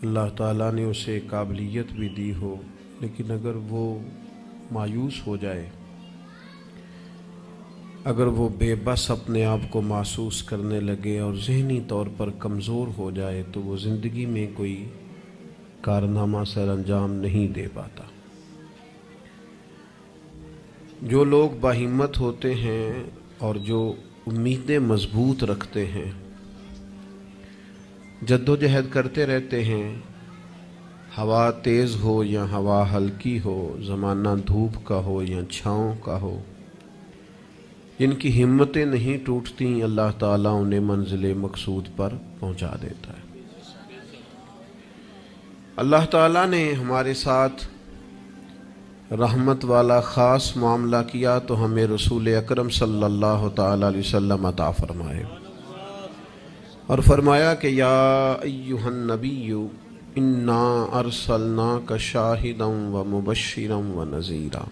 اللہ تعالیٰ نے اسے قابلیت بھی دی ہو، لیکن اگر وہ مایوس ہو جائے، اگر وہ بے بس اپنے آپ کو محسوس کرنے لگے اور ذہنی طور پر کمزور ہو جائے تو وہ زندگی میں کوئی کارنامہ سر انجام نہیں دے پاتا۔ جو لوگ باہمت ہوتے ہیں اور جو امیدیں مضبوط رکھتے ہیں، جد و جہد کرتے رہتے ہیں، ہوا تیز ہو یا ہوا ہلکی ہو، زمانہ دھوپ کا ہو یا چھاؤں کا ہو، جن کی ہمتیں نہیں ٹوٹتی، اللہ تعالیٰ انہیں منزل مقصود پر پہنچا دیتا ہے۔ اللہ تعالیٰ نے ہمارے ساتھ رحمت والا خاص معاملہ کیا تو ہمیں رسول اکرم صلی اللہ تعالیٰ علیہ وسلم عطا فرمائے، اور فرمایا کہ یا ایہا النبی انا ارسلناک شاہدا ومبشرا ونذیرا،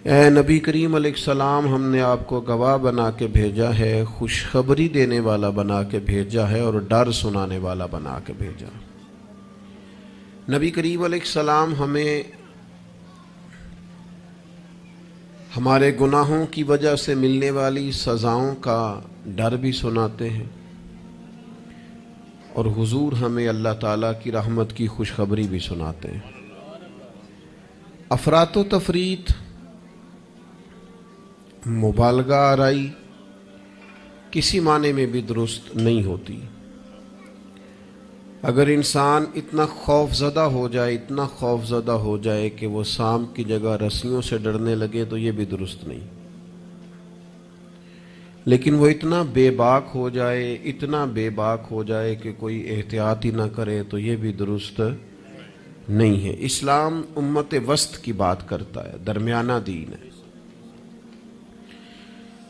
اے نبی کریم علیہ السلام، ہم نے آپ کو گواہ بنا کے بھیجا ہے، خوشخبری دینے والا بنا کے بھیجا ہے، اور ڈر سنانے والا بنا کے بھیجا۔ نبی کریم علیہ السلام ہمیں ہمارے گناہوں کی وجہ سے ملنے والی سزاؤں کا ڈر بھی سناتے ہیں، اور حضور ہمیں اللہ تعالیٰ کی رحمت کی خوشخبری بھی سناتے ہیں۔ افراط و تفریط، مبالغہ آرائی کسی معنی میں بھی درست نہیں ہوتی۔ اگر انسان اتنا خوف زدہ ہو جائے، اتنا خوف زدہ ہو جائے کہ وہ سانپ کی جگہ رسیوں سے ڈرنے لگے تو یہ بھی درست نہیں، لیکن وہ اتنا بے باک ہو جائے، اتنا بے باک ہو جائے کہ کوئی احتیاط ہی نہ کرے تو یہ بھی درست نہیں ہے۔ اسلام امت وسط کی بات کرتا ہے، درمیانہ دین ہے،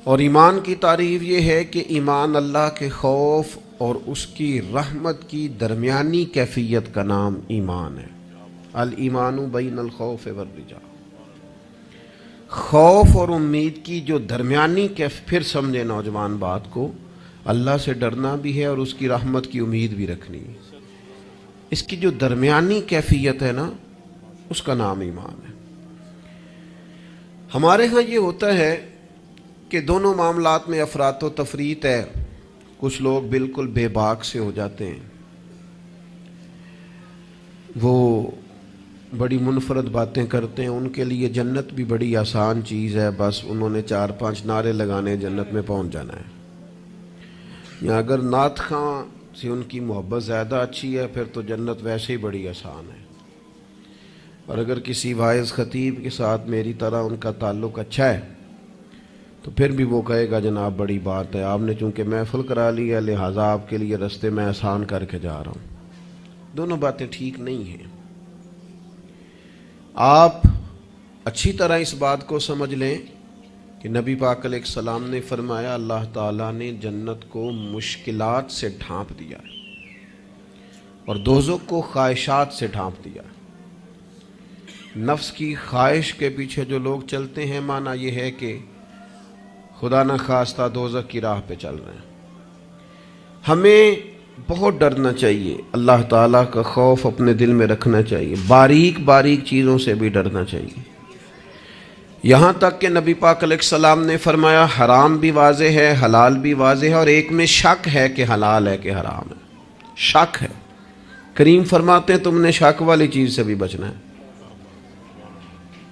اور ایمان کی تعریف یہ ہے کہ ایمان اللہ کے خوف اور اس کی رحمت کی درمیانی کیفیت کا نام ایمان ہے۔ الایمان بین الخوف والرجاء، خوف اور امید کی جو درمیانی پھر سمجھے نوجوان بات کو، اللہ سے ڈرنا بھی ہے اور اس کی رحمت کی امید بھی رکھنی ہے، اس کی جو درمیانی کیفیت ہے نا، اس کا نام ایمان ہے۔ ہمارے ہاں یہ ہوتا ہے کہ دونوں معاملات میں افراط و تفریط ہے، کچھ لوگ بالکل بے باک سے ہو جاتے ہیں، وہ بڑی منفرد باتیں کرتے ہیں، ان کے لیے جنت بھی بڑی آسان چیز ہے، بس انہوں نے 4-5 نعرے لگانے، جنت میں پہنچ جانا ہے۔ یا اگر نعت خواں سے ان کی محبت زیادہ اچھی ہے پھر تو جنت ویسے ہی بڑی آسان ہے، اور اگر کسی واعظ خطیب کے ساتھ میری طرح ان کا تعلق اچھا ہے تو پھر بھی وہ کہے گا جناب بڑی بات ہے، آپ نے چونکہ محفل کرا لی ہے لہٰذا آپ کے لیے رستے میں آسان کر کے جا رہا ہوں۔ دونوں باتیں ٹھیک نہیں ہیں۔ آپ اچھی طرح اس بات کو سمجھ لیں کہ نبی پاک علیہ السلام نے فرمایا اللہ تعالیٰ نے جنت کو مشکلات سے ڈھانپ دیا ہے اور دوزخ کو خواہشات سے ڈھانپ دیا ہے۔ نفس کی خواہش کے پیچھے جو لوگ چلتے ہیں، معنی یہ ہے کہ خدا نہ خواستہ دوزخ کی راہ پہ چل رہے ہیں۔ ہمیں بہت ڈرنا چاہیے، اللہ تعالیٰ کا خوف اپنے دل میں رکھنا چاہیے، باریک باریک چیزوں سے بھی ڈرنا چاہیے، یہاں تک کہ نبی پاک علیہ السلام نے فرمایا حرام بھی واضح ہے، حلال بھی واضح ہے، اور ایک میں شک ہے کہ حلال ہے کہ حرام ہے، شک ہے۔ کریم فرماتے ہیں تم نے شک والی چیز سے بھی بچنا ہے،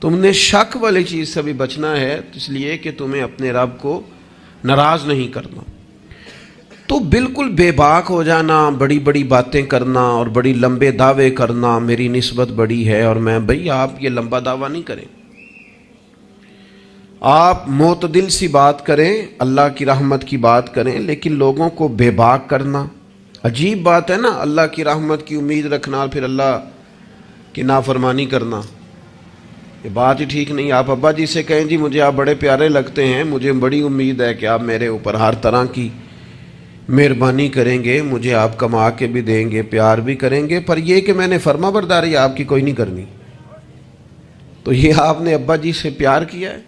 تم نے شک والی چیز سے بھی بچنا ہے، اس لیے کہ تمہیں اپنے رب کو ناراض نہیں کرنا۔ تو بالکل بے باک ہو جانا، بڑی بڑی باتیں کرنا اور بڑی لمبے دعوے کرنا، میری نسبت بڑی ہے اور میں، بھئی آپ یہ لمبا دعویٰ نہیں کریں، آپ معتدل سی بات کریں، اللہ کی رحمت کی بات کریں، لیکن لوگوں کو بے باک کرنا عجیب بات ہے نا، اللہ کی رحمت کی امید رکھنا اور پھر اللہ کی نافرمانی کرنا، یہ بات ہی ٹھیک نہیں۔ آپ ابا جی سے کہیں جی مجھے آپ بڑے پیارے لگتے ہیں، مجھے بڑی امید ہے کہ آپ میرے اوپر ہر طرح کی مہربانی کریں گے، مجھے آپ کما کے بھی دیں گے، پیار بھی کریں گے، پر یہ کہ میں نے فرما برداری آپ کی کوئی نہیں کرنی، تو یہ آپ نے ابا جی سے پیار کیا ہے؟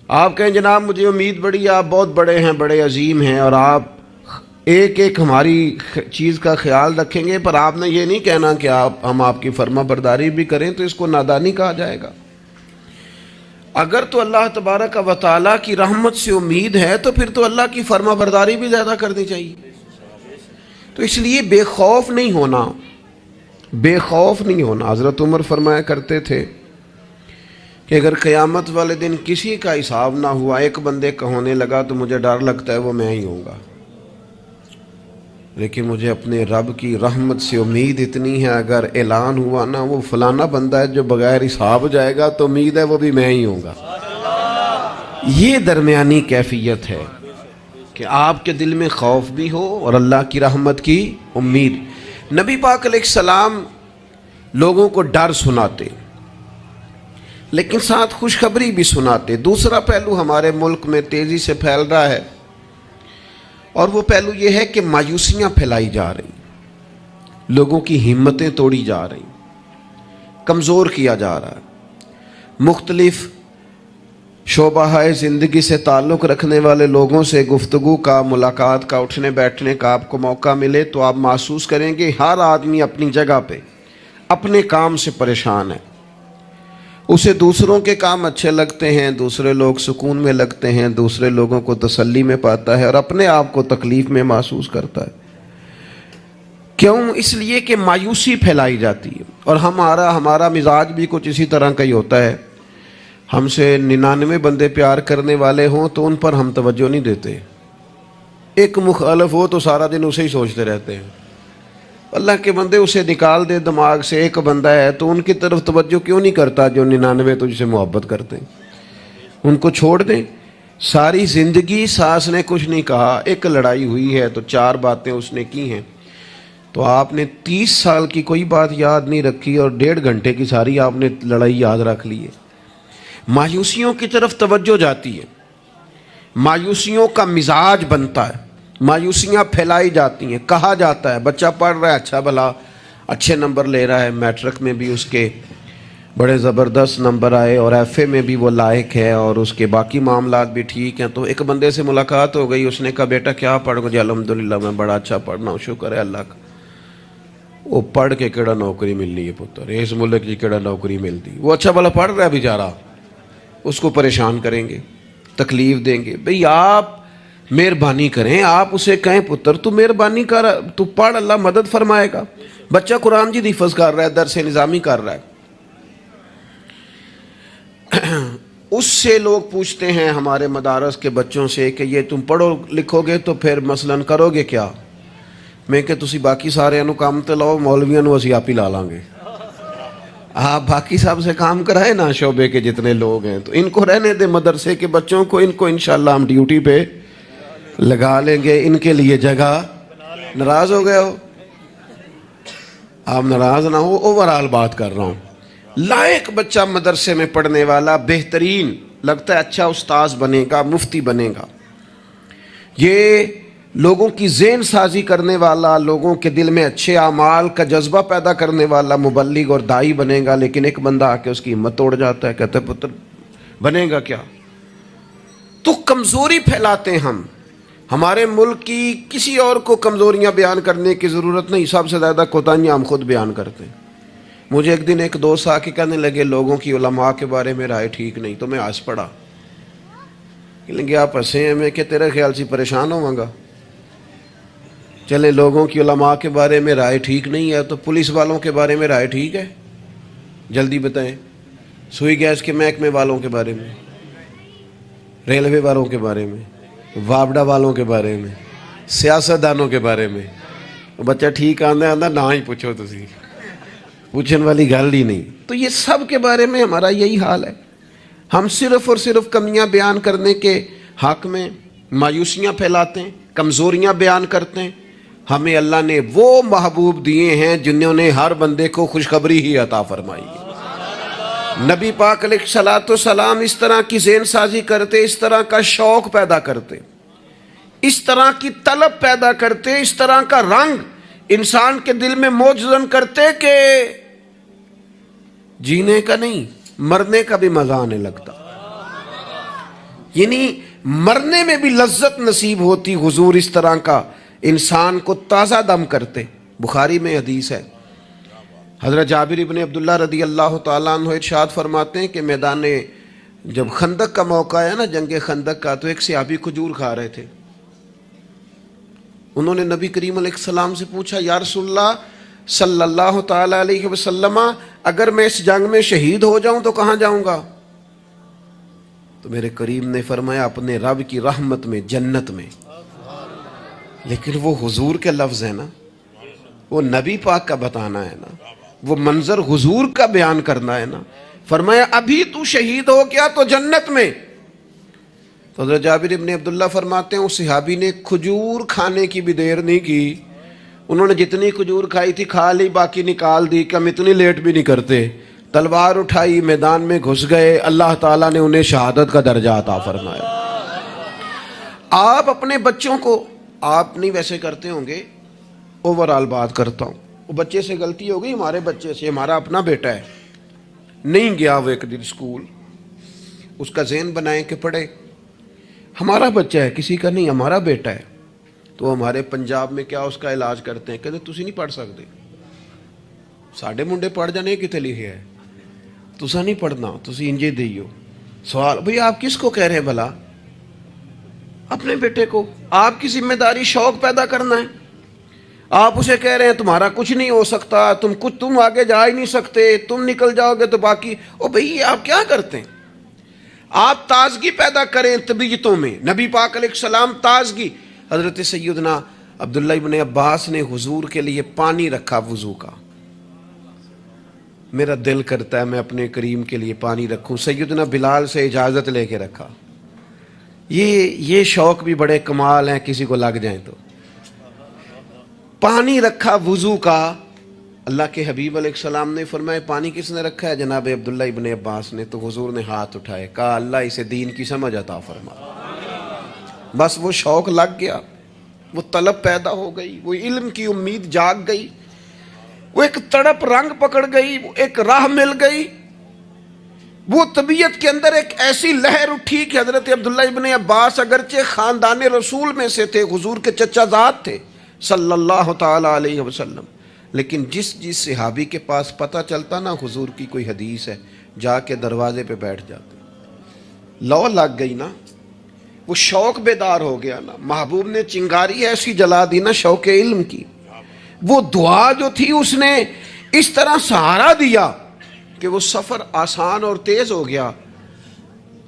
آپ کہیں جناب مجھے امید بڑی، آپ بہت بڑے ہیں، بڑے عظیم ہیں، اور آپ ایک ایک ہماری چیز کا خیال رکھیں گے، پر آپ نے یہ نہیں کہنا کہ ہم آپ کی فرما برداری بھی کریں تو اس کو نادانی کہا جائے گا۔ اگر تو اللہ تبارک و تعالیٰ کی رحمت سے امید ہے تو پھر تو اللہ کی فرما برداری بھی زیادہ کرنی چاہیے۔ تو اس لیے بے خوف نہیں ہونا، بے خوف نہیں ہونا۔ حضرت عمر فرمایا کرتے تھے کہ اگر قیامت والے دن کسی کا حساب نہ ہوا، ایک بندے کا ہونے لگا تو مجھے ڈر لگتا ہے وہ میں ہی ہوں گا، لیکن مجھے اپنے رب کی رحمت سے امید اتنی ہے، اگر اعلان ہوا نا وہ فلانا بندہ ہے جو بغیر حساب جائے گا تو امید ہے وہ بھی میں ہی ہوں گا۔ یہ درمیانی کیفیت ہے کہ آپ کے دل میں خوف بھی ہو اور اللہ کی رحمت کی امید۔ نبی پاک علیہ السلام لوگوں کو ڈر سناتے لیکن ساتھ خوشخبری بھی سناتے۔ دوسرا پہلو ہمارے ملک میں تیزی سے پھیل رہا ہے، اور وہ پہلو یہ ہے کہ مایوسیاں پھیلائی جا رہی، لوگوں کی ہمتیں توڑی جا رہی، کمزور کیا جا رہا ہے۔ مختلف شعبہ زندگی سے تعلق رکھنے والے لوگوں سے گفتگو کا، ملاقات کا، اٹھنے بیٹھنے کا آپ کو موقع ملے تو آپ محسوس کریں گے ہر آدمی اپنی جگہ پہ اپنے کام سے پریشان ہے۔ اسے دوسروں کے کام اچھے لگتے ہیں، دوسرے لوگ سکون میں لگتے ہیں، دوسرے لوگوں کو تسلی میں پاتا ہے، اور اپنے آپ کو تکلیف میں محسوس کرتا ہے۔ کیوں؟ اس لیے کہ مایوسی پھیلائی جاتی ہے، اور ہمارا مزاج بھی کچھ اسی طرح کا ہی ہوتا ہے۔ ہم سے 99 بندے پیار کرنے والے ہوں تو ان پر ہم توجہ نہیں دیتے، ایک مخالف ہو تو سارا دن اسے ہی سوچتے رہتے ہیں۔ اللہ کے بندے اسے نکال دے دماغ سے، ایک بندہ ہے تو ان کی طرف توجہ کیوں نہیں کرتا جو 99 تجھ سے محبت کرتے ہیں؟ ان کو چھوڑ دیں۔ ساری زندگی ساس نے کچھ نہیں کہا، ایک لڑائی ہوئی ہے تو 4 باتیں اس نے کی ہیں، تو آپ نے 30 سال کی کوئی بات یاد نہیں رکھی اور 1.5 گھنٹے کی ساری آپ نے لڑائی یاد رکھ لی ہے۔ مایوسیوں کی طرف توجہ جاتی ہے، مایوسیوں کا مزاج بنتا ہے، مایوسیاں پھیلائی جاتی ہیں۔ کہا جاتا ہے بچہ پڑھ رہا ہے، اچھا بھلا اچھے نمبر لے رہا ہے، میٹرک میں بھی اس کے بڑے زبردست نمبر آئے اور ایف اے میں بھی وہ لائق ہے اور اس کے باقی معاملات بھی ٹھیک ہیں، تو ایک بندے سے ملاقات ہو گئی، اس نے کہا بیٹا کیا پڑھ گئے؟ الحمدللہ میں بڑا اچھا پڑھنا ہوں، شکر ہے اللہ کا۔ وہ پڑھ کے کیڑا نوکری ملنی ہے پتر، اس ملک کی کیڑا نوکری ملتی؟ وہ اچھا بھلا پڑھ رہا ہے بیچارہ، اس کو پریشان کریں گے، تکلیف دیں گے۔ بھئی آپ مہربانی کریں، آپ اسے کہیں پتر تو مہربانی کر، تو پڑھ، اللہ مدد فرمائے گا۔ بچہ قرآن جی حفظ کر رہا ہے، درس نظامی کر رہا ہے، اس سے لوگ پوچھتے ہیں ہمارے مدارس کے بچوں سے کہ یہ تم پڑھو لکھو گے تو پھر مثلاً کرو گے کیا؟ میں کہ تسی باقی سارے انو کام تے لاؤ، مولویاں نو اسی آپ ہی لا لیں گے۔ آپ باقی صاحب سے کام کرائے نا، شعبے کے جتنے لوگ ہیں، تو ان کو رہنے دے مدرسے کے بچوں کو، ان کو انشاءاللہ ہم ڈیوٹی پہ لگا لیں گے، ان کے لیے جگہ۔ ناراض ہو گئے ہو؟ آپ ناراض نہ ہو، اوورال بات کر رہا ہوں۔ لائق بچہ مدرسے میں پڑھنے والا، بہترین لگتا ہے، اچھا استاذ بنے گا، مفتی بنے گا، یہ لوگوں کی ذہن سازی کرنے والا، لوگوں کے دل میں اچھے اعمال کا جذبہ پیدا کرنے والا مبلغ اور داعی بنے گا۔ لیکن ایک بندہ آ کے اس کی ہمت توڑ جاتا ہے، کہتا ہے پتر بنے گا کیا؟ تو کمزوری پھیلاتے ہم۔ ہمارے ملک کی کسی اور کو کمزوریاں بیان کرنے کی ضرورت نہیں، سب سے زیادہ کوتاہیاں ہم خود بیان کرتے ہیں۔ مجھے ایک دن ایک دوست آ کے کہنے لگے لوگوں کی علماء کے بارے میں رائے ٹھیک نہیں، تو میں ہنس پڑا، کہ آپ ہنسے ہیں، میں کہ تیرے خیال سے پریشان ہوں گا؟ چلے لوگوں کی علماء کے بارے میں رائے ٹھیک نہیں ہے تو پولیس والوں کے بارے میں رائے ٹھیک ہے؟ جلدی بتائیں۔ سوئی گیس کے محکمے والوں کے بارے میں، ریلوے والوں کے بارے میں، وابڈا والوں کے بارے میں، سیاستدانوں کے بارے میں، بچہ ٹھیک آندا نہ ہی پوچھو، تسی پوچھنے والی گل ہی نہیں۔ تو یہ سب کے بارے میں ہمارا یہی حال ہے، ہم صرف اور صرف کمیاں بیان کرنے کے حق میں مایوسیاں پھیلاتے ہیں، کمزوریاں بیان کرتے ہیں۔ ہمیں اللہ نے وہ محبوب دیے ہیں جنہوں نے ہر بندے کو خوشخبری ہی عطا فرمائی ہے۔ نبی پاک علیہ الصلوۃ والسلام اس طرح کی ذہن سازی کرتے، اس طرح کا شوق پیدا کرتے، اس طرح کی طلب پیدا کرتے، اس طرح کا رنگ انسان کے دل میں موجزن کرتے کہ جینے کا نہیں، مرنے کا بھی مزہ آنے لگتا، یعنی مرنے میں بھی لذت نصیب ہوتی۔ حضور اس طرح کا انسان کو تازہ دم کرتے. بخاری میں حدیث ہے. حضرت جابر ابن عبداللہ رضی اللہ تعالیٰ عنہ ارشاد فرماتے ہیں کہ میدان جب خندق کا موقع ہے نا، جنگ خندق کا، تو ایک صحابی کھجور کھا رہے تھے. انہوں نے نبی کریم علیہ السلام سے پوچھا، یا رسول اللہ صلی اللہ تعالیٰ علیہ وسلم، اگر میں اس جنگ میں شہید ہو جاؤں تو کہاں جاؤں گا؟ تو میرے کریم نے فرمایا اپنے رب کی رحمت میں، جنت میں. لیکن وہ حضور کے لفظ ہیں نا، وہ نبی پاک کا بتانا ہے نا، وہ منظر حضور کا بیان کرنا ہے نا. فرمایا ابھی تو شہید ہو گیا تو جنت میں. تو حضرت جابر ابن عبداللہ فرماتے ہیں اس صحابی نے کھجور کھانے کی بھی دیر نہیں کی. انہوں نے جتنی کھجور کھائی تھی کھا لی، باقی نکال دی کہ ہم اتنی لیٹ بھی نہیں کرتے. تلوار اٹھائی، میدان میں گھس گئے. اللہ تعالیٰ نے انہیں شہادت کا درجہ عطا فرمایا. آپ اپنے بچوں کو، آپ نہیں ویسے کرتے ہوں گے، اوورآل بات کرتا ہوں، وہ بچے سے غلطی ہو گئی، ہمارے بچے سے، ہمارا اپنا بیٹا ہے، نہیں گیا وہ ایک دن اسکول، اس کا ذہن بنائیں کہ پڑھے. ہمارا بچہ ہے، کسی کا نہیں، ہمارا بیٹا ہے. تو ہمارے پنجاب میں کیا اس کا علاج کرتے ہیں، کہتے تسی نہیں پڑھ سکتے، ساڈے منڈے پڑھ جانے کتے لکھے ہے، تسا نہیں پڑھنا، تسی انجے دیو. سوال، بھئی آپ کس کو کہہ رہے ہیں بھلا؟ اپنے بیٹے کو. آپ کی ذمہ داری شوق پیدا کرنا ہے. آپ اسے کہہ رہے ہیں تمہارا کچھ نہیں ہو سکتا، تم آگے جا ہی نہیں سکتے، تم نکل جاؤ گے تو باقی. او بھئی آپ کیا کرتے ہیں؟ آپ تازگی پیدا کریں طبیعتوں میں. نبی پاک علیہ السلام تازگی. حضرت سیدنا عبداللہ ابن عباس نے حضور کے لیے پانی رکھا وضو کا. میرا دل کرتا ہے میں اپنے کریم کے لیے پانی رکھوں. سیدنا بلال سے اجازت لے کے رکھا. یہ شوق بھی بڑے کمال ہیں، کسی کو لگ جائیں تو. پانی رکھا وضو کا. اللہ کے حبیب علیہ السلام نے فرمایا پانی کس نے رکھا ہے؟ جناب عبداللہ ابن عباس نے. تو حضور نے ہاتھ اٹھائے، کہا اللہ اسے دین کی سمجھ عطا فرما. بس وہ شوق لگ گیا، وہ طلب پیدا ہو گئی، وہ علم کی امید جاگ گئی، وہ ایک تڑپ رنگ پکڑ گئی، وہ ایک راہ مل گئی. وہ طبیعت کے اندر ایک ایسی لہر اٹھی کہ حضرت عبداللہ ابن عباس اگرچہ خاندان رسول میں سے تھے، حضور کے چچا زاد تھے صلی اللہ تعالی علیہ وسلم، لیکن جس صحابی کے پاس پتہ چلتا نا حضور کی کوئی حدیث ہے، جا کے دروازے پہ بیٹھ جاتے. لو لگ گئی نا، وہ شوق بیدار ہو گیا نا. محبوب نے چنگاری ایسی جلا دی نا شوق علم کی. وہ دعا جو تھی اس نے اس طرح سہارا دیا کہ وہ سفر آسان اور تیز ہو گیا.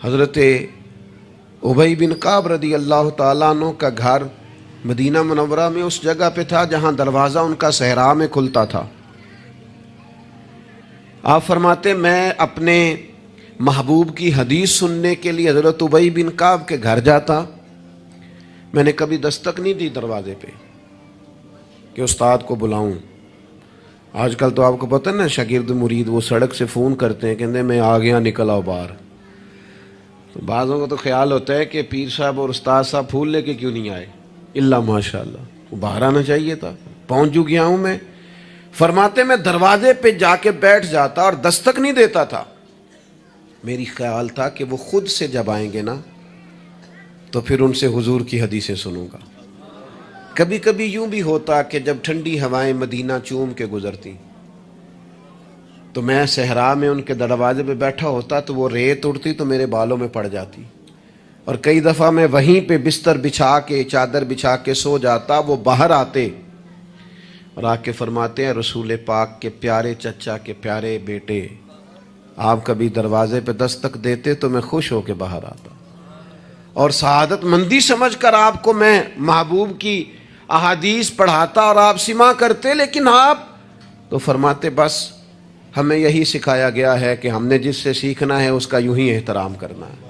حضرت ابی بن کعب رضی اللہ تعالیٰ عنہ کا گھر مدینہ منورہ میں اس جگہ پہ تھا جہاں دروازہ ان کا صحرا میں کھلتا تھا. آپ فرماتے میں اپنے محبوب کی حدیث سننے کے لیے حضرت ابی بن کعب کے گھر جاتا. میں نے کبھی دستک نہیں دی دروازے پہ کہ استاد کو بلاؤں. آج کل تو آپ کو پتہ ہے نا، شاگرد مرید وہ سڑک سے فون کرتے ہیں، کہتے ہیں میں آ گیا، نکل آؤ باہر. تو بعضوں کو تو خیال ہوتا ہے کہ پیر صاحب اور استاد صاحب پھول لے کے کیوں نہیں آئے. اللہ ماشاء اللہ، وہ باہر آنا چاہیے تھا. پہنچ جو گیا ہوں میں. فرماتے میں دروازے پہ جا کے بیٹھ جاتا اور دستک نہیں دیتا تھا. میری خیال تھا کہ وہ خود سے جب آئیں گے نا تو پھر ان سے حضور کی حدیثیں سنوں گا. کبھی کبھی یوں بھی ہوتا کہ جب ٹھنڈی ہوائیں مدینہ چوم کے گزرتی تو میں صحرا میں ان کے دروازے پہ بیٹھا ہوتا تو وہ ریت اڑتی تو میرے بالوں میں پڑ جاتی. اور کئی دفعہ میں وہیں پہ بستر بچھا کے، چادر بچھا کے سو جاتا. وہ باہر آتے اور آ کے فرماتے ہیں رسول پاک کے پیارے چچا کے پیارے بیٹے، آپ کبھی دروازے پہ دستک دیتے تو میں خوش ہو کے باہر آتا اور سعادت مندی سمجھ کر آپ کو میں محبوب کی احادیث پڑھاتا اور آپ سماع کرتے. لیکن آپ تو فرماتے بس ہمیں یہی سکھایا گیا ہے کہ ہم نے جس سے سیکھنا ہے اس کا یوں ہی احترام کرنا ہے.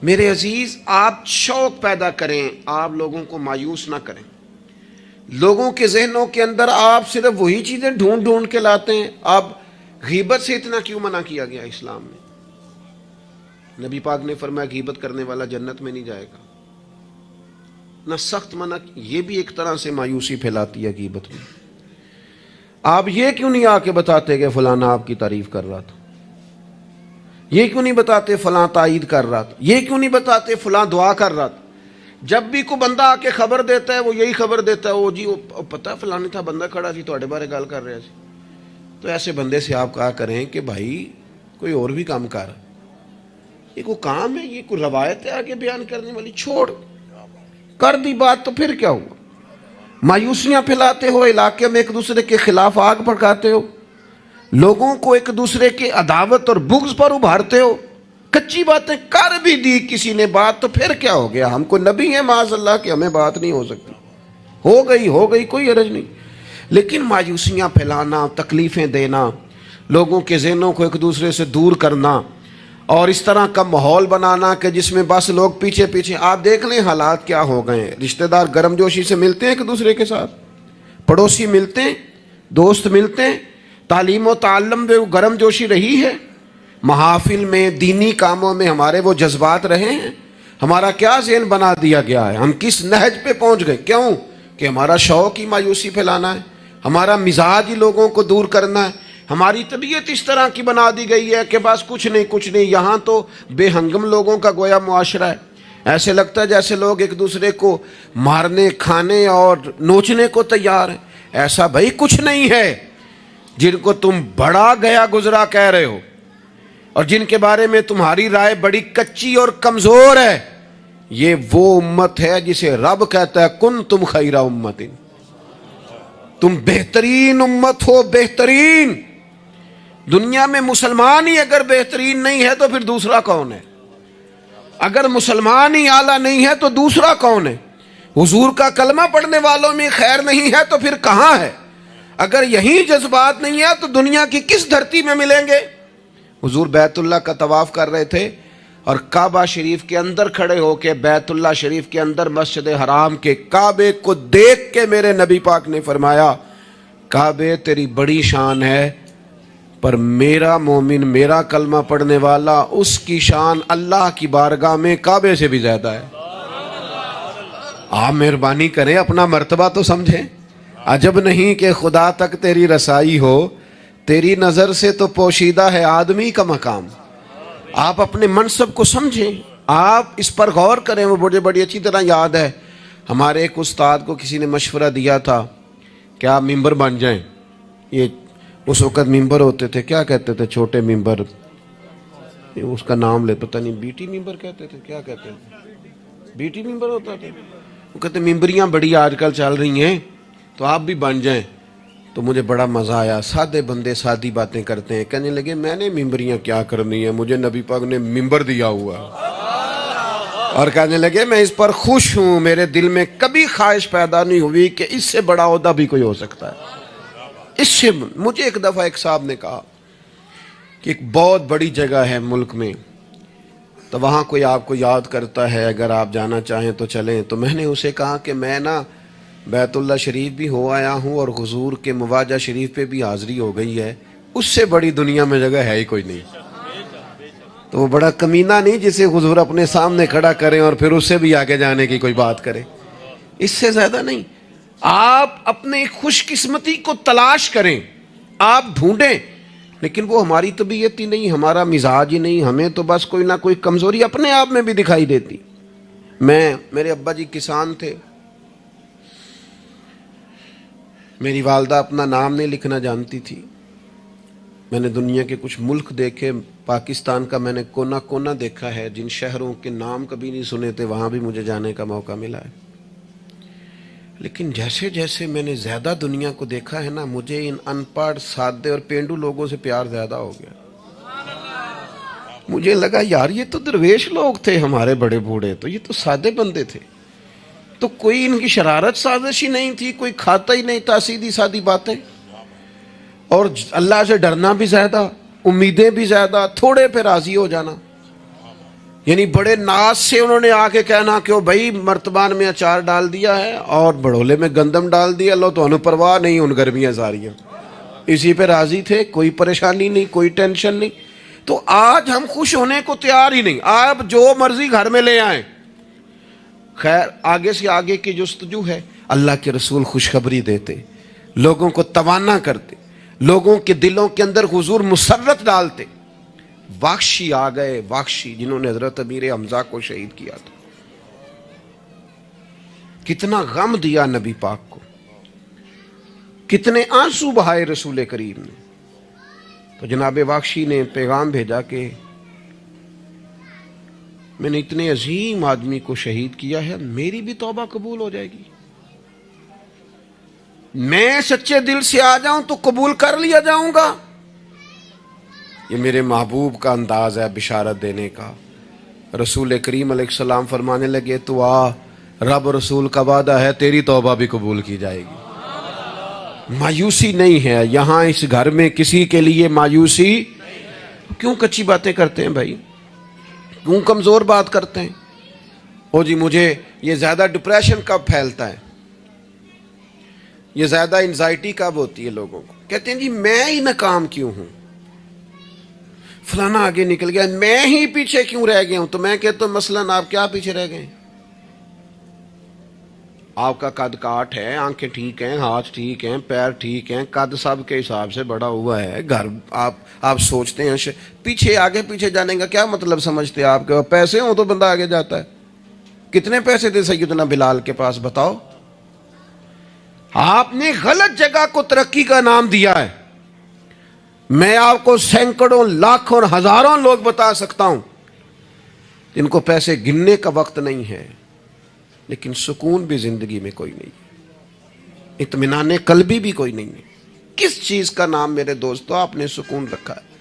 میرے عزیز، آپ شوق پیدا کریں، آپ لوگوں کو مایوس نہ کریں. لوگوں کے ذہنوں کے اندر آپ صرف وہی چیزیں ڈھونڈ ڈھونڈ کے لاتے ہیں. آپ غیبت سے اتنا کیوں منع کیا گیا اسلام میں؟ نبی پاک نے فرمایا غیبت کرنے والا جنت میں نہیں جائے گا. نہ سخت منع. یہ بھی ایک طرح سے مایوسی پھیلاتی ہے غیبت میں. آپ یہ کیوں نہیں آ کے بتاتے کہ فلانا آپ کی تعریف کر رہا تھا؟ یہ کیوں نہیں بتاتے فلاں تائید کر رہا تھا؟ یہ کیوں نہیں بتاتے فلاں دعا کر رہا تھا؟ جب بھی کوئی بندہ آ کے خبر دیتا ہے وہ یہی خبر دیتا ہے, وہ جی وہ پتہ فلانے تھا بندہ کھڑا سی تواڈے بارے گل کر رہا سی. تو ایسے بندے سے آپ کہا کریں کہ بھائی کوئی اور بھی کام کر, یہ کوئی کام ہے, یہ کوئی روایت ہے آگے بیان کرنے والی, چھوڑ کر دی بات تو پھر کیا ہوا. مایوسیاں پھیلاتے ہو, علاقے میں ایک دوسرے کے خلاف آگ بھڑکاتے ہو, لوگوں کو ایک دوسرے کے عداوت اور بغض پر ابھارتے ہو. کچی باتیں کر بھی دی کسی نے بات تو پھر کیا ہو گیا. ہم کو نبی ہیں معاذ اللہ کہ ہمیں بات نہیں ہو سکتی, ہو گئی کوئی حرج نہیں. لیکن مایوسیاں پھیلانا, تکلیفیں دینا, لوگوں کے ذہنوں کو ایک دوسرے سے دور کرنا, اور اس طرح کا ماحول بنانا کہ جس میں بس لوگ پیچھے پیچھے. آپ دیکھ لیں حالات کیا ہو گئے ہیں. رشتہ دار گرم جوشی سے ملتے ہیں ایک دوسرے کے ساتھ, پڑوسی ملتے ہیں, دوست ملتے ہیں, تعلیم و تعلم میں وہ گرم جوشی رہی ہے, محافل میں دینی کاموں میں ہمارے وہ جذبات رہے ہیں. ہمارا کیا ذہن بنا دیا گیا ہے, ہم کس نہج پہ پہنچ گئے. کیوں کہ ہمارا شوق ہی مایوسی پھیلانا ہے, ہمارا مزاج ہی لوگوں کو دور کرنا ہے, ہماری طبیعت اس طرح کی بنا دی گئی ہے کہ بس کچھ نہیں. یہاں تو بے ہنگم لوگوں کا گویا معاشرہ ہے. ایسے لگتا ہے جیسے لوگ ایک دوسرے کو مارنے, کھانے اور نوچنے کو تیار ہیں. ایسا بھائی کچھ نہیں ہے. جن کو تم بڑا گیا گزرا کہہ رہے ہو اور جن کے بارے میں تمہاری رائے بڑی کچی اور کمزور ہے, یہ وہ امت ہے جسے رب کہتا ہے کن تم خیر امت, تم بہترین امت ہو. بہترین دنیا میں مسلمان ہی اگر بہترین نہیں ہے تو پھر دوسرا کون ہے؟ اگر مسلمان ہی اعلیٰ نہیں ہے تو دوسرا کون ہے؟ حضور کا کلمہ پڑھنے والوں میں خیر نہیں ہے تو پھر کہاں ہے؟ اگر یہی جذبات نہیں ہے تو دنیا کی کس دھرتی میں ملیں گے؟ حضور بیت اللہ کا طواف کر رہے تھے اور کعبہ شریف کے اندر کھڑے ہو کے, بیت اللہ شریف کے اندر مسجد حرام کے کعبے کو دیکھ کے میرے نبی پاک نے فرمایا کعبے تیری بڑی شان ہے, پر میرا مومن, میرا کلمہ پڑھنے والا, اس کی شان اللہ کی بارگاہ میں کعبے سے بھی زیادہ ہے. آپ مہربانی کریں اپنا مرتبہ تو سمجھیں. عجب نہیں کہ خدا تک تیری رسائی ہو, تیری نظر سے تو پوشیدہ ہے آدمی کا مقام. آپ اپنے منصب کو سمجھیں, آپ اس پر غور کریں. وہ بڑی اچھی طرح یاد ہے, ہمارے ایک استاد کو کسی نے مشورہ دیا تھا کہ آپ ممبر بن جائیں. یہ اس وقت ممبر ہوتے تھے, کیا کہتے تھے, چھوٹے ممبر, اس کا نام لے پتہ نہیں, بیٹی ممبر کہتے تھے, کیا کہتے تھے, بیٹی ممبر ہوتا تھا. وہ کہتے ممبریاں بڑی آج کل چل رہی ہیں تو آپ بھی بن جائیں. تو مجھے بڑا مزہ آیا, سادے بندے سادی باتیں کرتے ہیں. کہنے لگے میں نے ممبریاں کیا کرنی ہے, مجھے نبی پاک نے ممبر دیا ہوا. اور کہنے لگے میں اس پر خوش ہوں, میرے دل میں کبھی خواہش پیدا نہیں ہوئی کہ اس سے بڑا عہدہ بھی کوئی ہو سکتا ہے. اس سے مجھے ایک دفعہ ایک صاحب نے کہا کہ ایک بہت بڑی جگہ ہے ملک میں, تو وہاں کوئی آپ کو یاد کرتا ہے, اگر آپ جانا چاہیں تو چلیں. تو میں نے اسے کہا کہ میں نا بیت اللہ شریف بھی ہو آیا ہوں اور حضور کے مواجہ شریف پہ بھی حاضری ہو گئی ہے, اس سے بڑی دنیا میں جگہ ہے ہی کوئی نہیں. تو وہ بڑا کمینہ نہیں جسے حضور اپنے سامنے کھڑا کریں اور پھر اس سے بھی آگے جانے کی کوئی بات کرے, اس سے زیادہ نہیں. آپ اپنے خوش قسمتی کو تلاش کریں, آپ ڈھونڈیں, لیکن وہ ہماری طبیعت ہی نہیں, ہمارا مزاج ہی نہیں. ہمیں تو بس کوئی نہ کوئی کمزوری اپنے آپ میں بھی دکھائی دیتی. میرے ابا جی کسان تھے, میری والدہ اپنا نام نہیں لکھنا جانتی تھی. میں نے دنیا کے کچھ ملک دیکھے, پاکستان کا میں نے کونا کونا دیکھا ہے, جن شہروں کے نام کبھی نہیں سنے تھے وہاں بھی مجھے جانے کا موقع ملا ہے. لیکن جیسے جیسے میں نے زیادہ دنیا کو دیکھا ہے نا, مجھے ان ان پڑھ, سادے اور پینڈو لوگوں سے پیار زیادہ ہو گیا. مجھے لگا یار یہ تو درویش لوگ تھے ہمارے بڑے بوڑھے, تو یہ تو سادے بندے تھے, تو کوئی ان کی شرارت سازش ہی نہیں تھی, کوئی کھاتا ہی نہیں تھا, سیدھی سادی باتیں, اور اللہ سے ڈرنا بھی زیادہ, امیدیں بھی زیادہ, تھوڑے پہ راضی ہو جانا. یعنی بڑے ناز سے انہوں نے آ کے کہنا کہ بھائی مرتبان میں اچار ڈال دیا ہے اور بڑھولے میں گندم ڈال دیا, لو تو انہوں پرواہ نہیں, ان گرمیاں ساریاں, اسی پہ راضی تھے, کوئی پریشانی نہیں, کوئی ٹینشن نہیں. تو آج ہم خوش ہونے کو تیار ہی نہیں, آپ جو مرضی گھر میں لے آئیں. خیر آگے سے آگے کی جستجو ہے. اللہ کے رسول خوشخبری دیتے, لوگوں کو توانا کرتے, لوگوں کے دلوں کے اندر حضور مسرت ڈالتے. واخشی آ گئے, واخشی جنہوں نے حضرت امیر حمزہ کو شہید کیا تھا. کتنا غم دیا نبی پاک کو، کتنے آنسو بہائے رسول کریم نے. تو جناب واقشی نے پیغام بھیجا کہ میں نے اتنے عظیم آدمی کو شہید کیا ہے، میری بھی توبہ قبول ہو جائے گی؟ میں سچے دل سے آ جاؤں تو قبول کر لیا جاؤں گا؟ یہ میرے محبوب کا انداز ہے بشارت دینے کا. رسول کریم علیہ السلام فرمانے لگے تو آ، رب رسول کا وعدہ ہے تیری توبہ بھی قبول کی جائے گی. مایوسی نہیں ہے یہاں اس گھر میں کسی کے لیے مایوسی. کیوں کچی باتیں کرتے ہیں بھائی؟ کیوں کمزور بات کرتے ہیں؟ او جی مجھے یہ زیادہ ڈپریشن کب پھیلتا ہے، یہ زیادہ انزائٹی کب ہوتی ہے لوگوں کو؟ کہتے ہیں جی میں ہی ناکام کیوں ہوں، فلانا آگے نکل گیا، میں ہی پیچھے کیوں رہ گیا ہوں. تو میں کہتا ہوں مثلاً آپ کیا پیچھے رہ گئے؟ آپ کا قد کاٹ ہے، آنکھیں ٹھیک ہیں، ہاتھ ٹھیک ہیں، پیر ٹھیک ہیں، قد سب کے حساب سے بڑا ہوا ہے. گھر آپ سوچتے ہیں پیچھے آگے پیچھے جانے کا کیا مطلب سمجھتے ہیں آپ کے؟ پیسے ہوں تو بندہ آگے جاتا ہے. کتنے پیسے تھے سیدنا بلال کے پاس بتاؤ؟ آپ نے غلط جگہ کو ترقی کا نام دیا ہے. میں آپ کو سینکڑوں لاکھوں اور ہزاروں لوگ بتا سکتا ہوں جن کو پیسے گننے کا وقت نہیں ہے، لیکن سکون بھی زندگی میں کوئی نہیں ہے، اطمینان قلبی بھی کوئی نہیں ہے. کس چیز کا نام میرے دوستو آپ نے سکون رکھا ہے؟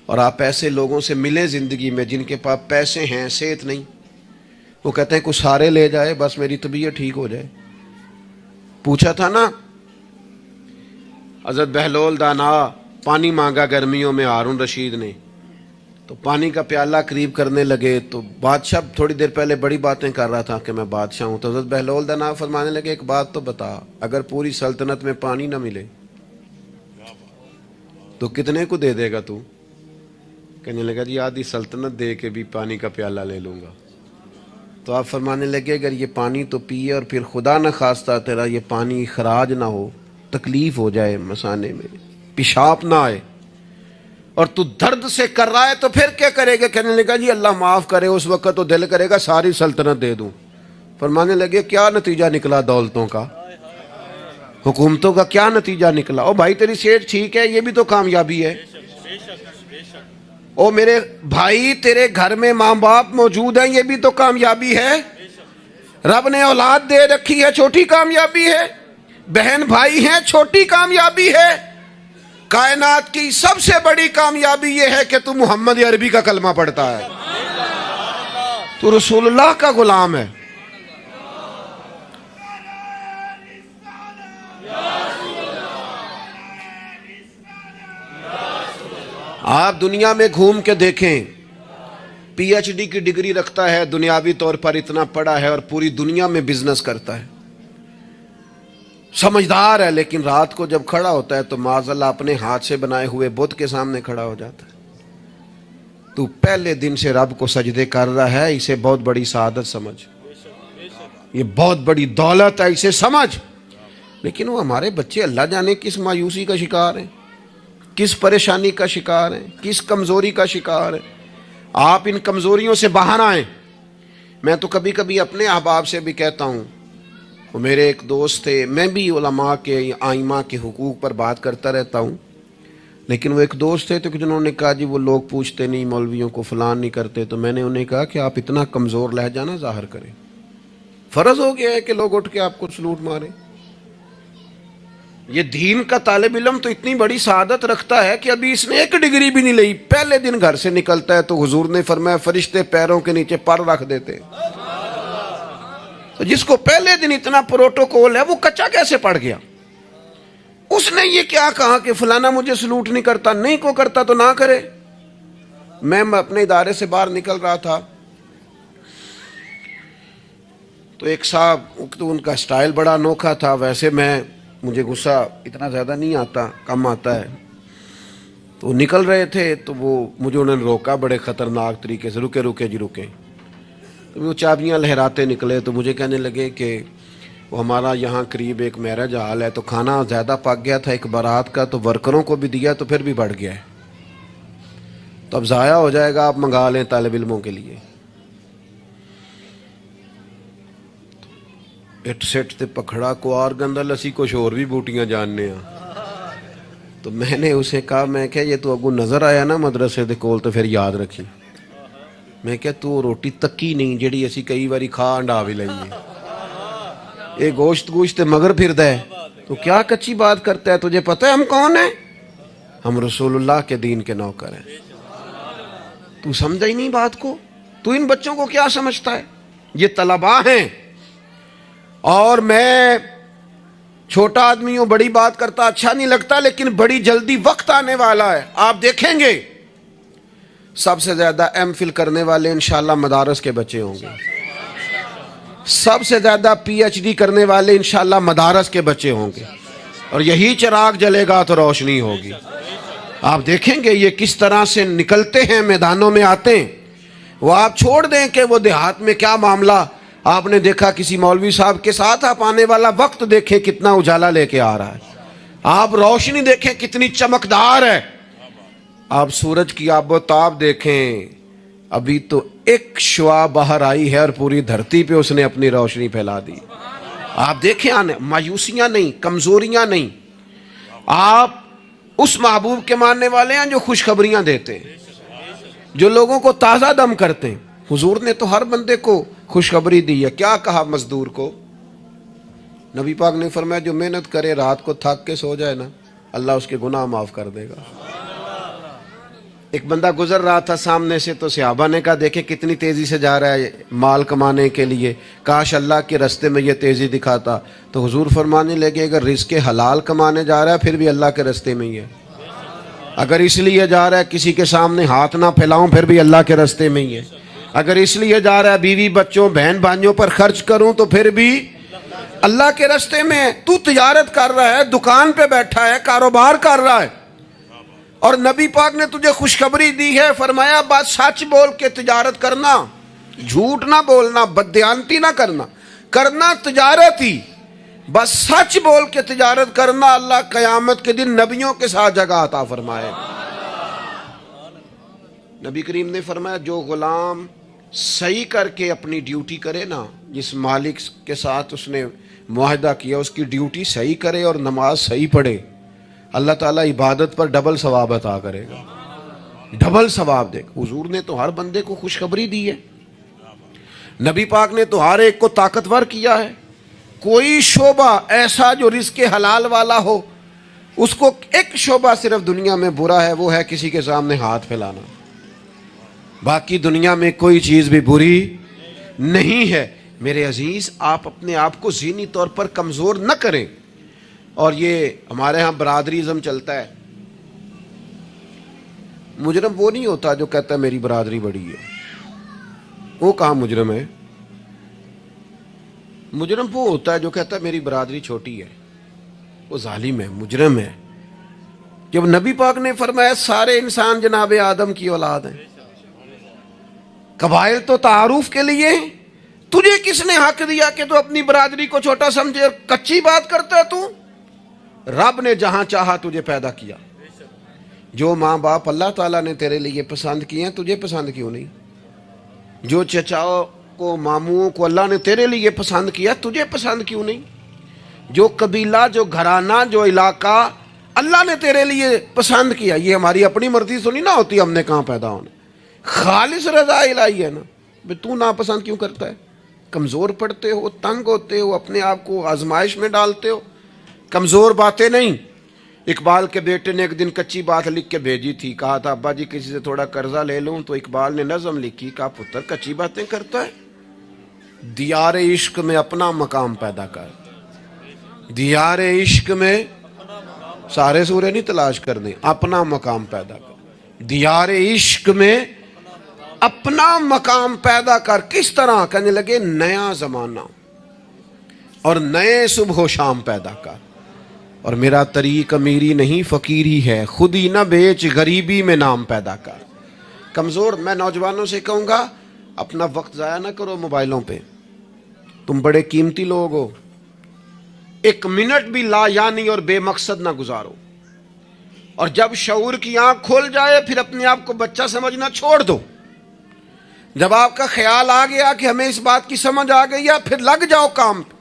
اور آپ ایسے لوگوں سے ملیں زندگی میں جن کے پاس پیسے ہیں، صحت نہیں، وہ کہتے ہیں کچھ سارے لے جائے بس میری طبیعت ٹھیک ہو جائے. پوچھا تھا نا حضرت بہلول دانا پانی مانگا گرمیوں میں ہارون رشید نے، تو پانی کا پیالہ قریب کرنے لگے تو بادشاہ تھوڑی دیر پہلے بڑی باتیں کر رہا تھا کہ میں بادشاہ ہوں. تو حضرت بہلول دانا فرمانے لگے ایک بات تو بتا، اگر پوری سلطنت میں پانی نہ ملے تو کتنے کو دے دے گا تو؟ کہنے لگا جی آدھی سلطنت دے کے بھی پانی کا پیالہ لے لوں گا. تو آپ فرمانے لگے اگر یہ پانی تو پیے اور پھر خدا نہ خواستہ تیرا یہ پانی خراج نہ ہو، تکلیف ہو جائے مسانے میں، پیشاب نہ آئے، اور تو درد سے کر رہا ہے تو پھر کیا کرے گا؟ کہنے لگا جی اللہ معاف کرے اس وقت تو دل کرے گا ساری سلطنت دے دوں. فرمانے لگے کیا نتیجہ نکلا دولتوں کا، حکومتوں کا کیا نتیجہ نکلا؟ او بھائی تیری صحت ٹھیک ہے، یہ بھی تو کامیابی ہے. او میرے بھائی تیرے گھر میں ماں باپ موجود ہیں، یہ بھی تو کامیابی ہے. رب نے اولاد دے رکھی ہے، چھوٹی کامیابی ہے. بہن بھائی ہیں، چھوٹی کامیابی ہے. کائنات کی سب سے بڑی کامیابی یہ ہے کہ تو محمد عربی کا کلمہ پڑھتا ہے، تو رسول اللہ کا غلام ہے. آپ دنیا میں گھوم کے دیکھیں، پی ایچ ڈی کی ڈگری رکھتا ہے، دنیاوی طور پر اتنا پڑھا ہے اور پوری دنیا میں بزنس کرتا ہے، سمجھدار ہے، لیکن رات کو جب کھڑا ہوتا ہے تو معاذاللہ اپنے ہاتھ سے بنائے ہوئے بت کے سامنے کھڑا ہو جاتا ہے. تو پہلے دن سے رب کو سجدے کر رہا ہے، اسے بہت بڑی سعادت سمجھ، یہ بہت بڑی دولت ہے، اسے سمجھ. لیکن وہ ہمارے بچے اللہ جانے کس مایوسی کا شکار ہیں، کس پریشانی کا شکار ہیں، کس کمزوری کا شکار ہیں. آپ ان کمزوریوں سے باہر آئیں. میں تو کبھی کبھی اپنے احباب سے بھی کہتا ہوں، وہ میرے ایک دوست تھے، میں بھی علماء کے آئمہ کے حقوق پر بات کرتا رہتا ہوں، لیکن وہ ایک دوست تھے تو جنہوں نے کہا جی وہ لوگ پوچھتے نہیں مولویوں کو، فلان نہیں کرتے. تو میں نے انہیں کہا کہ آپ اتنا کمزور لہجہ نہ ظاہر کریں، فرض ہو گیا ہے کہ لوگ اٹھ کے آپ کو سلوٹ ماریں. یہ دین کا طالب علم تو اتنی بڑی سعادت رکھتا ہے کہ ابھی اس نے ایک ڈگری بھی نہیں لئی، پہلے دن گھر سے نکلتا ہے تو حضور نے فرمایا فرشتے پیروں کے نیچے پر رکھ دیتے. تو جس کو پہلے دن اتنا پروٹوکول ہے وہ کچا کیسے پڑ گیا؟ اس نے یہ کیا کہا کہ فلانا مجھے سلوٹ نہیں کرتا؟ نہیں کو کرتا تو نہ کرے. میں اپنے ادارے سے باہر نکل رہا تھا تو ایک صاحب، تو ان کا سٹائل بڑا انوکھا تھا، ویسے مجھے غصہ اتنا زیادہ نہیں آتا، کم آتا ہے. تو وہ نکل رہے تھے تو مجھے انہوں نے روکا بڑے خطرناک طریقے سے، رکے رکے جی رکے. تو وہ چابیاں لہراتے نکلے تو مجھے کہنے لگے کہ وہ ہمارا یہاں قریب ایک میرج ہال ہے تو کھانا زیادہ پک گیا تھا ایک بارات کا، تو ورکروں کو بھی دیا تو پھر بھی بڑھ گیا ہے، تو اب ضائع ہو جائے گا، آپ منگا لیں طالب علموں کے لیے. اٹ سٹ تے پکھڑا کوار گندل اسی کچھ اور بھی بوٹیاں جاننے ہیں. تو میں نے اسے کہا میں کہ یہ تو اگو نظر آیا نا مدرسے دے کول تو پھر یاد رکھی. میں کہ تو روٹی تکی نہیں جڑی اسی کئی باری کھا انڈا بھی لئیے. اے گوشت مگر پھردا ہے تو کیا کچی بات کرتا ہے. تجھے پتہ ہے ہم کون ہیں؟ ہم رسول اللہ کے دین کے نوکر ہیں. تو سمجھا ہی نہیں بات کو. تو ان بچوں کو کیا سمجھتا ہے؟ یہ طلباء ہیں. اور میں چھوٹا آدمی ہوں, بڑی بات کرتا اچھا نہیں لگتا, لیکن بڑی جلدی وقت آنے والا ہے. آپ دیکھیں گے سب سے زیادہ ایم فل کرنے والے انشاءاللہ مدارس کے بچے ہوں گے. سب سے زیادہ پی ایچ ڈی کرنے والے انشاءاللہ مدارس کے بچے ہوں گے. اور یہی چراغ جلے گا تو روشنی ہوگی. آپ دیکھیں گے یہ کس طرح سے نکلتے ہیں, میدانوں میں آتے ہیں. وہ آپ چھوڑ دیں کہ وہ دیہات میں کیا معاملہ. آپ نے دیکھا کسی مولوی صاحب کے ساتھ, آپ آنے والا وقت دیکھیں کتنا اجالا لے کے آ رہا ہے. آپ روشنی دیکھیں کتنی چمکدار ہے. آپ سورج کی آب و تاب دیکھیں, ابھی تو ایک شعاع باہر آئی ہے اور پوری دھرتی پہ اس نے اپنی روشنی پھیلا دی. آپ دیکھیں آنے مایوسیاں نہیں, کمزوریاں نہیں. آپ اس محبوب کے ماننے والے ہیں جو خوشخبریاں دیتے ہیں, جو لوگوں کو تازہ دم کرتے ہیں. حضور نے تو ہر بندے کو خوشخبری دی ہے. کیا کہا مزدور کو؟ نبی پاک نے فرمایا جو محنت کرے رات کو تھک کے سو جائے نا, اللہ اس کے گناہ معاف کر دے گا. ایک بندہ گزر رہا تھا سامنے سے, تو صحابہ نے کہا دیکھیں کتنی تیزی سے جا رہا ہے مال کمانے کے لیے, کاش اللہ کے رستے میں یہ تیزی دکھاتا. تو حضور فرمانے لگے اگر رزق حلال کمانے جا رہا ہے پھر بھی اللہ کے رستے میں ہی ہے. اگر اس لیے جا رہا ہے کسی کے سامنے ہاتھ نہ پھیلاؤں پھر بھی اللہ کے رستے میں ہی ہے. اگر اس لیے جا رہا ہے بیوی بچوں بہن بھائیوں پر خرچ کروں تو پھر بھی اللہ کے رستے میں ہے. تو تجارت کر رہا ہے, دکان پہ بیٹھا ہے, کاروبار کر رہا ہے, اور نبی پاک نے تجھے خوشخبری دی ہے, فرمایا بات سچ بول کے تجارت کرنا, جھوٹ نہ بولنا, بددیانتی نہ کرنا, کرنا تجارت ہی, بس سچ بول کے تجارت کرنا. اللہ قیامت کے دن نبیوں کے ساتھ جگہ عطا فرمائے. نبی کریم نے فرمایا جو غلام صحیح کر کے اپنی ڈیوٹی کرے نا, جس مالک کے ساتھ اس نے معاہدہ کیا اس کی ڈیوٹی صحیح کرے اور نماز صحیح پڑھے, اللہ تعالیٰ عبادت پر ڈبل ثواب عطا کرے گا. ڈبل ثواب دے گا. حضور نے تو ہر بندے کو خوشخبری دی ہے. نبی پاک نے تو ہر ایک کو طاقتور کیا ہے. کوئی شعبہ ایسا جو رزق حلال والا ہو, اس کو ایک شعبہ صرف دنیا میں برا ہے, وہ ہے کسی کے سامنے ہاتھ پھیلانا. باقی دنیا میں کوئی چیز بھی بری نہیں ہے. میرے عزیز آپ اپنے آپ کو ذہنی طور پر کمزور نہ کریں. اور یہ ہمارے ہاں برادریزم چلتا ہے. مجرم وہ نہیں ہوتا جو کہتا ہے میری برادری بڑی ہے. وہ کہاں مجرم ہے؟ مجرم وہ ہوتا ہے جو کہتا ہے میری برادری چھوٹی ہے. وہ ظالم ہے, مجرم ہے. جب نبی پاک نے فرمایا سارے انسان جناب آدم کی اولاد ہیں, قبائل تو تعارف کے لیے ہیں, تجھے کس نے حق دیا کہ تو اپنی برادری کو چھوٹا سمجھے؟ کچی بات کرتا ہے تو. رب نے جہاں چاہا تجھے پیدا کیا. جو ماں باپ اللہ تعالیٰ نے تیرے لیے پسند کیے ہیں تجھے پسند کیوں نہیں؟ جو چچاؤں کو ماموں کو اللہ نے تیرے لیے پسند کیا تجھے پسند کیوں نہیں؟ جو قبیلہ جو گھرانہ جو علاقہ اللہ نے تیرے لیے پسند کیا, یہ ہماری اپنی مرضی سنی نہ ہوتی, ہم نے کہاں پیدا ہونا. خالص رضا الہی ہے نا. تو ناپسند کیوں کرتا ہے؟ کمزور پڑتے ہو, تنگ ہوتے ہو, اپنے آپ کو آزمائش میں ڈالتے ہو. کمزور باتیں نہیں. اقبال کے بیٹے نے ایک دن کچی بات لکھ کے بھیجی تھی, کہا تھا ابا جی کسی سے تھوڑا قرضہ لے لوں, تو اقبال نے نظم لکھی, کہا پتر کچی باتیں کرتا ہے, دیار عشق میں اپنا مقام پیدا کر. دیار عشق میں سارے سورے نہیں تلاش کرنے, اپنا مقام پیدا کر. دیار عشق میں اپنا مقام پیدا کر. کس طرح؟ کہنے لگے نیا زمانہ اور نئے صبح و شام پیدا کر. اور میرا طریق امیری نہیں فقیری ہے, خود ہی نہ بیچ غریبی میں نام پیدا کر. کمزور میں نوجوانوں سے کہوں گا اپنا وقت ضائع نہ کرو موبائلوں پہ. تم بڑے قیمتی لوگ ہو, ایک منٹ بھی لا یعنی اور بے مقصد نہ گزارو. اور جب شعور کی آنکھ کھول جائے پھر اپنے آپ کو بچہ سمجھنا چھوڑ دو. جب آپ کا خیال آ گیا کہ ہمیں اس بات کی سمجھ آ گئی ہے, پھر لگ جاؤ کام پہ.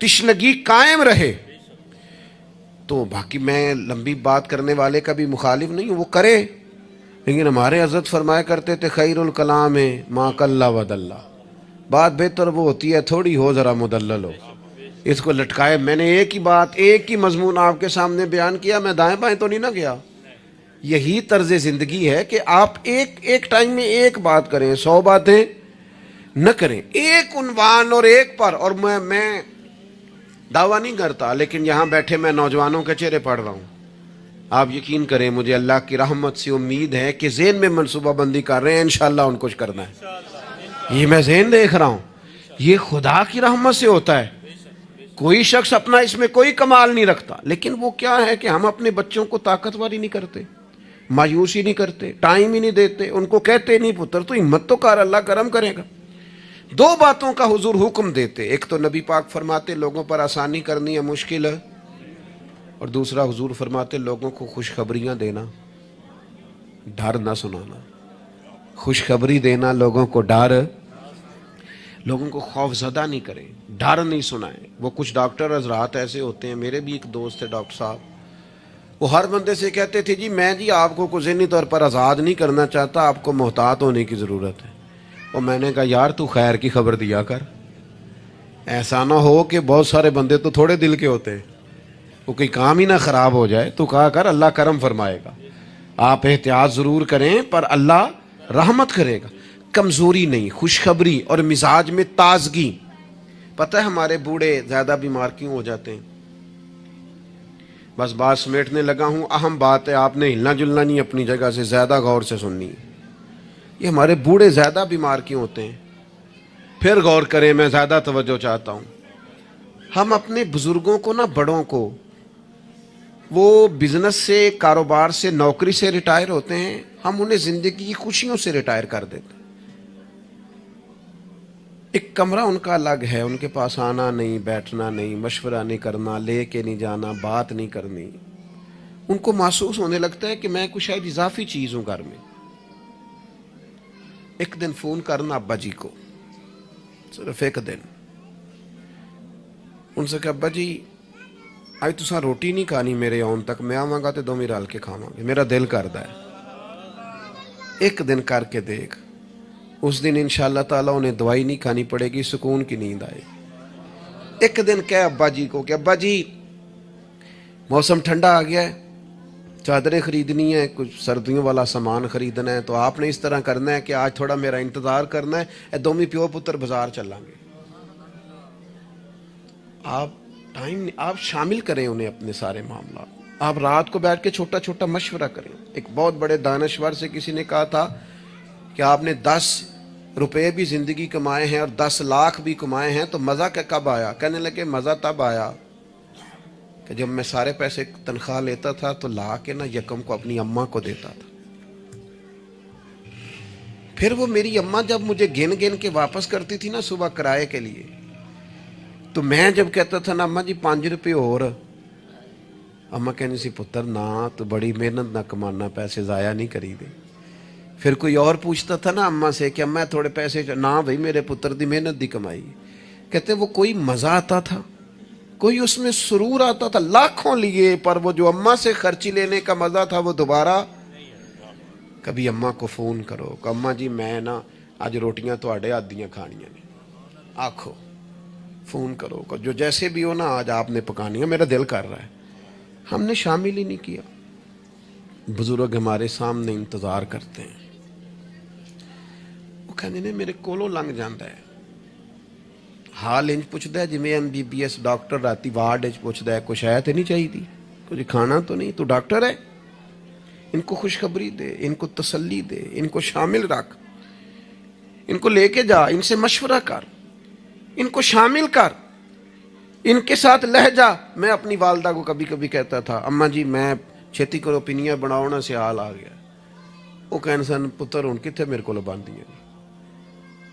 تشنگی قائم رہے. تو باقی میں لمبی بات کرنے والے کا بھی مخالف نہیں ہوں، وہ کرے، لیکن ہمارے حضرت فرمایا کرتے تھے خیر الکلام ما قل ودل، بات بہتر وہ ہوتی ہے تھوڑی ہو ذرا مدلل ہو. اس کو لٹکائے. میں نے ایک ہی بات، ایک ہی مضمون آپ کے سامنے بیان کیا، میں دائیں بائیں تو نہیں نہ گیا. یہی طرز زندگی ہے کہ آپ ایک ٹائم میں ایک بات کریں، 100 باتیں نہ کریں، ایک عنوان اور ایک پر. اور میں دعویٰ نہیں کرتا، لیکن یہاں بیٹھے میں نوجوانوں کے چہرے پڑھ رہا ہوں. آپ یقین کریں مجھے اللہ کی رحمت سے امید ہے کہ ذہن میں منصوبہ بندی کر رہے ہیں، انشاءاللہ ان کچھ کرنا ہے. یہ میں ذہن دیکھ رہا ہوں، یہ خدا کی رحمت سے ہوتا ہے. کوئی شخص اپنا اس میں کوئی کمال نہیں رکھتا، لیکن وہ کیا ہے کہ ہم اپنے بچوں کو طاقتور ہی نہیں کرتے، مایوس ہی نہیں کرتے، ٹائم ہی نہیں دیتے، ان کو کہتے نہیں پتر تو ہمت تو کر، اللہ کرم کرے گا. 2 باتوں کا حضور حکم دیتے، ایک تو نبی پاک فرماتے لوگوں پر آسانی کرنی ہے مشکل ہے، اور دوسرا حضور فرماتے لوگوں کو خوشخبریاں دینا، ڈر نہ سنانا. خوشخبری دینا، لوگوں کو ڈر، لوگوں کو خوف زدہ نہیں کریں، ڈر نہیں سنائیں. وہ کچھ ڈاکٹر حضرات ایسے ہوتے ہیں، میرے بھی ایک دوست ہے ڈاکٹر صاحب، وہ ہر بندے سے کہتے تھے جی میں آپ کو ذہنی طور پر آزاد نہیں کرنا چاہتا، آپ کو محتاط ہونے کی ضرورت ہے. اور میں نے کہا یار تو خیر کی خبر دیا کر، ایسا نہ ہو کہ بہت سارے بندے تو تھوڑے دل کے ہوتے ہیں، وہ کوئی کام ہی نہ خراب ہو جائے. تو کہا کر اللہ کرم فرمائے گا. آپ احتیاط ضرور کریں پر اللہ رحمت کرے گا. کمزوری نہیں، خوشخبری اور مزاج میں تازگی. پتہ ہے ہمارے بوڑھے زیادہ بیمار کیوں ہو جاتے ہیں؟ بس بات سمیٹنے لگا ہوں، اہم بات ہے، آپ نے ہلنا جلنا نہیں اپنی جگہ سے، زیادہ غور سے سننی. یہ ہمارے بوڑھے زیادہ بیمار کیوں ہوتے ہیں؟ پھر غور کریں، میں زیادہ توجہ چاہتا ہوں. ہم اپنے بزرگوں کو نا، بڑوں کو، وہ بزنس سے، کاروبار سے، نوکری سے ریٹائر ہوتے ہیں، ہم انہیں زندگی کی خوشیوں سے ریٹائر کر دیتے ہیں. ایک کمرہ ان کا الگ ہے، ان کے پاس آنا نہیں، بیٹھنا نہیں، مشورہ نہیں کرنا، لے کے نہیں جانا، بات نہیں کرنی. ان کو محسوس ہونے لگتا ہے کہ میں کچھ شاید اضافی چیز ہوں گھر میں. ایک دن فون کرنا ابا جی کو، صرف ایک دن، ان سے کہ ابا جی آج تساں روٹی نہیں کھانی میرے آن تک، میں آواں گا تے دوویں رل کے کھاواں گے، میرا دل کردا ہے. ایک دن کر کے دیکھ، اس دن انشاءاللہ تعالیٰ انہیں دوائی نہیں کھانی پڑے گی، سکون کی نیند آئے. ایک دن کہہ ابا جی کو کہ ابا جی موسم ٹھنڈا آ گیا ہے، چادریں خریدنی ہے، کچھ سردیوں والا سامان خریدنا ہے، تو آپ نے اس طرح کرنا ہے کہ آج تھوڑا میرا انتظار کرنا ہے، اے دومی پیو پتر بازار چلیں گے. آپ شامل کریں انہیں اپنے سارے معاملات. آپ رات کو بیٹھ کے چھوٹا چھوٹا مشورہ کریں. ایک بہت بڑے دانشور سے کسی نے کہا تھا کہ آپ نے 10 روپے بھی زندگی کمائے ہیں اور 10 لاکھ بھی کمائے ہیں، تو مزہ کب آیا؟ کہنے لگے مزہ تب آیا کہ جب میں سارے پیسے تنخواہ لیتا تھا تو لا کے نا یکم کو اپنی اماں کو دیتا تھا. پھر وہ میری اماں جب مجھے گن گن کے واپس کرتی تھی نا صبح کرائے کے لیے، تو میں جب کہتا تھا نا اماں جی 5 روپے اور، اماں کہنی سی پتر نہ تو بڑی محنت نہ کمانا، پیسے ضائع نہیں کری دے. پھر کوئی اور پوچھتا تھا نا اماں سے کہ اماں تھوڑے پیسے، نہ بھائی میرے پتر دی محنت دی کمائی. کہتے وہ کوئی مزہ آتا تھا، کوئی اس میں سرور آتا تھا، لاکھوں لیے، پر وہ جو اماں سے خرچی لینے کا مزہ تھا وہ دوبارہ. کبھی اماں کو فون کرو کہ اماں جی میں نا آج روٹیاں تواڈے ہاتھ دیاں کھانیاں نے، آکھو، فون کرو کہ جو جیسے بھی ہو نا آج آپ نے پکانی ہے، میرا دل کر رہا ہے. ہم نے شامل ہی نہیں کیا. بزرگ ہمارے سامنے انتظار کرتے ہیں، وہ کہنے نے میرے کولوں لنگ جاندہ ہے، حال انج پوچھتا ہے جویں MBBS ڈاکٹر راتی وارڈ اچ پوچھتا ہے کچھ ہے تو نہیں چاہیے دی، کچھ کھانا تو نہیں، تو ڈاکٹر ہے. ان کو خوشخبری دے، ان کو تسلی دے، ان کو شامل رکھ، ان کو لے کے جا، ان سے مشورہ کر، ان کو شامل کر، ان کے ساتھ لہجہ. میں اپنی والدہ کو کبھی کبھی کہتا تھا اماں جی میں چھیتی کرو پنیاں بناؤنا سے حال آ گیا. وہ کہنے سن پتر ہن کتنے میرے کو باندیاں.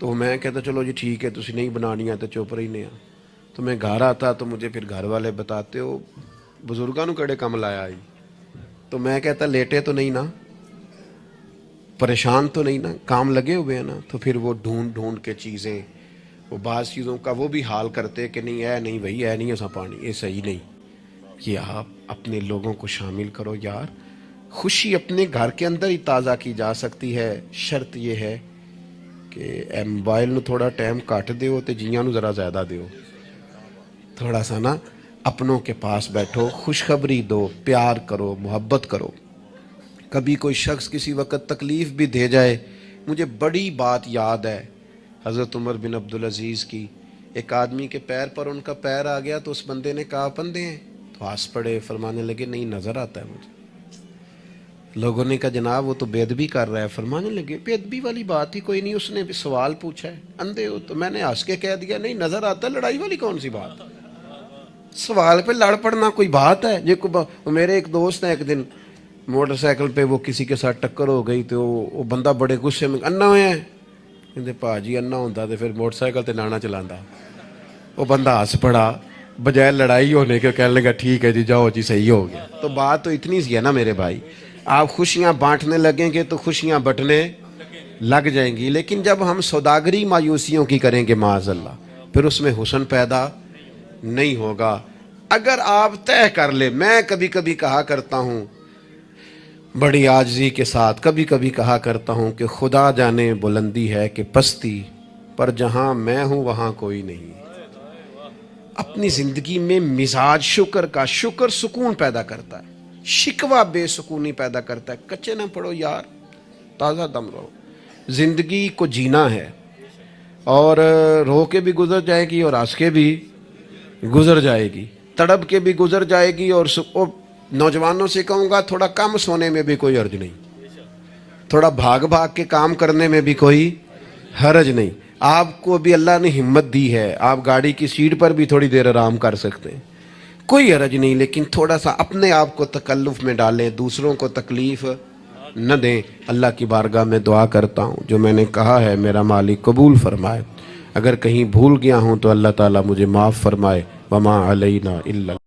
تو میں کہتا چلو جی ٹھیک ہے تسی نہیں بنانیاں تو چپ رہنے. تو میں گھر آتا تو مجھے پھر گھر والے بتاتے ہو بزرگاں نو کڑے کم لایا آئی. تو میں کہتا لیٹے تو نہیں نا، پریشان تو نہیں نا، کام لگے ہوئے ہیں نا. تو پھر وہ ڈھونڈ ڈھونڈ کے چیزیں وہ بعض چیزوں کا وہ بھی حال کرتے کہ نہیں ہے، نہیں بھائی ہے نہیں ایسا پانی، یہ صحیح نہیں. یہ آپ اپنے لوگوں کو شامل کرو یار. خوشی اپنے گھر کے اندر ہی تازہ کی جا سکتی ہے. شرط یہ ہے کہ اے موبائل نو تھوڑا ٹائم کٹ دیو تے جیاں نو ذرا زیادہ دیو. تھوڑا سا نا اپنوں کے پاس بیٹھو، خوشخبری دو، پیار کرو، محبت کرو. کبھی کوئی شخص کسی وقت تکلیف بھی دے جائے. مجھے بڑی بات یاد ہے حضرت عمر بن عبدالعزیز کی. ایک آدمی کے پیر پر ان کا پیر آ گیا تو اس بندے نے کہا پندے ہیں، تو ہنس پڑے، فرمانے لگے نہیں نظر آتا ہے مجھے. لوگوں نے کہا جناب وہ تو بے ادبی کر رہا ہے. فرمانے لگے بے ادبی والی بات ہی کوئی نہیں، اس نے بھی سوال پوچھا ہے، اندھے ہو؟ تو میں نے ہنس کے کہہ دیا نہیں نظر آتا ہے، لڑائی والی کون سی بات؟ سوال پہ لڑ پڑنا کوئی بات ہے؟ میرے ایک دوست ہیں، ایک دن موٹر سائیکل پہ وہ کسی کے ساتھ ٹکر ہو گئی تو وہ بندہ بڑے غصے میں انا ہوئے ہیں. کہتے پا جی انا ہوتا تو پھر موٹر سائیکل تے نانا چلانا. وہ بندہ ہنس پڑا، بجائے لڑائی ہونے کے کہنے لگا ٹھیک ہے جی جاؤ جی صحیح ہو گیا. تو بات تو اتنی سی ہے نا میرے بھائی، آپ خوشیاں بانٹنے لگیں گے تو خوشیاں بٹنے لگ جائیں گی. لیکن جب ہم سوداگری مایوسیوں کی کریں گے معاذ اللہ، پھر اس میں حسن پیدا نہیں ہوگا. اگر آپ طے کر لیں، میں کبھی کبھی کہا کرتا ہوں بڑی عاجزی کے ساتھ، کبھی کبھی کہا کرتا ہوں کہ خدا جانے بلندی ہے کہ پستی، پر جہاں میں ہوں وہاں کوئی نہیں. اپنی زندگی میں مزاج شکر کا، شکر سکون پیدا کرتا ہے، شکوہ بے سکونی پیدا کرتا ہے. کچے نہ پڑو یار، تازہ دم رہو. زندگی کو جینا ہے، اور رو کے بھی گزر جائے گی اور ہنس کے بھی گزر جائے گی، تڑپ کے بھی گزر جائے گی. اور نوجوانوں سے کہوں گا تھوڑا کم سونے میں بھی کوئی حرج نہیں، تھوڑا بھاگ بھاگ کے کام کرنے میں بھی کوئی حرج نہیں. آپ کو بھی اللہ نے ہمت دی ہے، آپ گاڑی کی سیٹ پر بھی تھوڑی دیر آرام کر سکتے ہیں، کوئی حرج نہیں. لیکن تھوڑا سا اپنے آپ کو تکلف میں ڈالیں، دوسروں کو تکلیف نہ دیں. اللہ کی بارگاہ میں دعا کرتا ہوں جو میں نے کہا ہے میرا مالک قبول فرمائے. اگر کہیں بھول گیا ہوں تو اللہ تعالیٰ مجھے معاف فرمائے. وما علینا الا